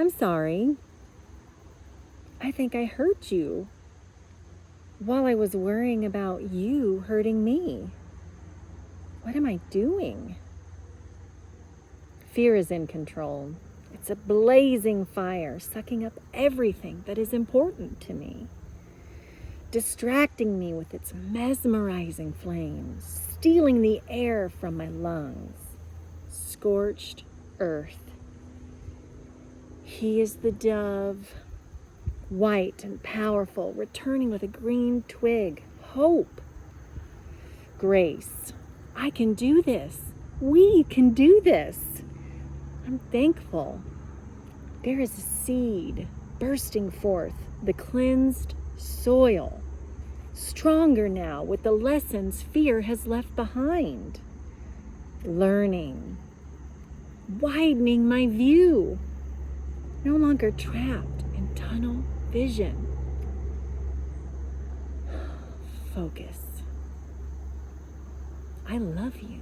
I'm sorry. I think I hurt you while I was worrying about you hurting me. What am I doing? Fear is in control. It's a blazing fire, sucking up everything that is important to me, distracting me with its mesmerizing flames, stealing the air from my lungs. Scorched earth. He is the dove, white and powerful, returning with a green twig. Hope. Grace. I can do this. We can do this. I'm thankful. There is a seed bursting forth, the cleansed soil, stronger now with the lessons fear has left behind. Learning, widening my view, no longer trapped in tunnel vision. Focus. I love you.